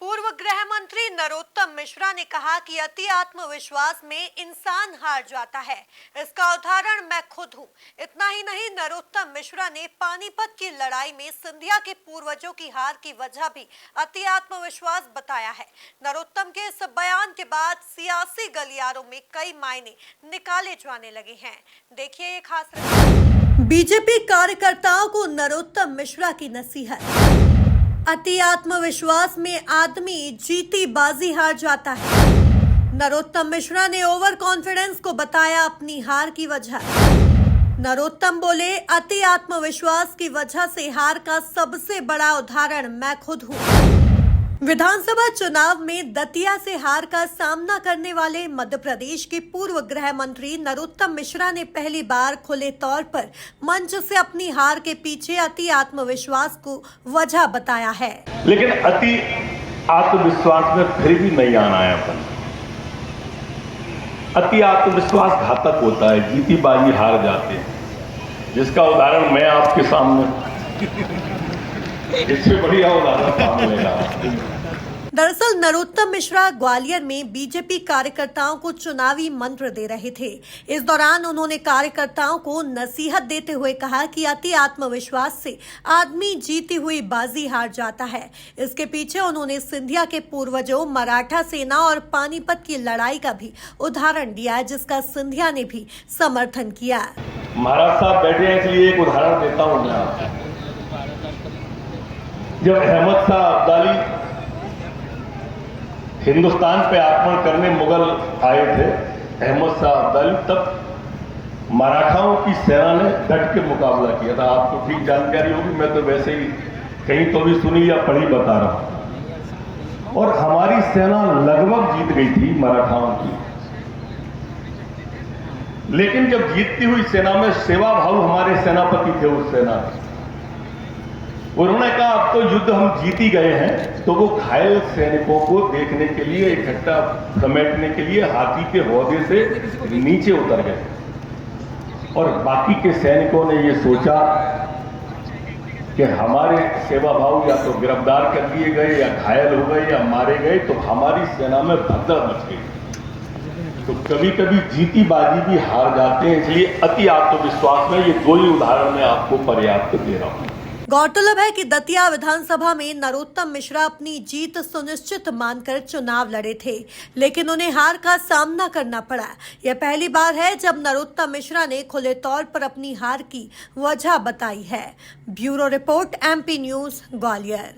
पूर्व गृह मंत्री नरोत्तम मिश्रा ने कहा कि अति आत्मविश्वास में इंसान हार जाता है। इसका उदाहरण मैं खुद हूं। इतना ही नहीं, नरोत्तम मिश्रा ने पानीपत की लड़ाई में सिंधिया के पूर्वजों की हार की वजह भी अति आत्मविश्वास बताया है। नरोत्तम के इस बयान के बाद सियासी गलियारों में कई मायने निकाले जाने लगे हैं। देखिए ये खास रिपोर्ट। बीजेपी कार्यकर्ताओं को नरोत्तम मिश्रा की नसीहत। अति आत्मविश्वास में आदमी जीती बाजी हार जाता है। नरोत्तम मिश्रा ने ओवर कॉन्फिडेंस को बताया अपनी हार की वजह। नरोत्तम बोले, अति आत्मविश्वास की वजह से हार का सबसे बड़ा उदाहरण मैं खुद हूँ। विधानसभा चुनाव में दतिया से हार का सामना करने वाले मध्य प्रदेश के पूर्व गृह मंत्री नरोत्तम मिश्रा ने पहली बार खुले तौर पर मंच से अपनी हार के पीछे अति आत्मविश्वास को वजह बताया है। लेकिन अति आत्मविश्वास में फिर भी नहीं आना है अपन। अति आत्मविश्वास घातक होता है, जीती बाजी हार जाते हैं, जिसका उदाहरण मैं आपके सामने इससे बढ़िया उदाहरण सामने लेगा। दरअसल नरोत्तम मिश्रा ग्वालियर में बीजेपी कार्यकर्ताओं को चुनावी मंत्र दे रहे थे। इस दौरान उन्होंने कार्यकर्ताओं को नसीहत देते हुए कहा कि अति आत्मविश्वास से आदमी जीती हुई बाजी हार जाता है। इसके पीछे उन्होंने सिंधिया के पूर्वजों, मराठा सेना और पानीपत की लड़ाई का भी उदाहरण दिया, जिसका सिंधिया ने भी समर्थन किया। महाराज साहब बैठे हैं, इसलिए एक उदाहरण देता हूं मैं आपको। जब अहमद शाह अब्दाली हिंदुस्तान पे आक्रमण करने मुगल आए थे, अहमद शाह अब्दाली, तब मराठाओं की सेना ने डट के मुकाबला किया था। आपको ठीक जानकारी होगी, मैं तो वैसे ही कहीं तो भी सुनी या पढ़ी बता रहा हूं। और हमारी सेना लगभग जीत गई थी मराठाओं की। लेकिन जब जीतती हुई सेना में सेवा भाव हमारे सेनापति थे उस सेना में, उन्होंने कहा अब तो युद्ध हम जीत ही गए हैं, तो वो घायल सैनिकों को देखने के लिए, इकट्ठा समेटने के लिए हाथी के हौदे से नीचे उतर गए। और बाकी के सैनिकों ने ये सोचा कि हमारे सेवा भाव या तो गिरफ्तार कर लिए गए या घायल हो गए या मारे गए, तो हमारी सेना में भगदड़ मच गई। तो कभी कभी जीती बाजी भी हार जाते हैं, इसलिए अति आत्मविश्वास में ये दो ही उदाहरण मैं आपको पर्याप्त दे रहा हूं। गौरतलब है कि दतिया विधानसभा में नरोत्तम मिश्रा अपनी जीत सुनिश्चित मानकर चुनाव लड़े थे, लेकिन उन्हें हार का सामना करना पड़ा। यह पहली बार है जब नरोत्तम मिश्रा ने खुले तौर पर अपनी हार की वजह बताई है। Bureau report, MP news, Gwalior.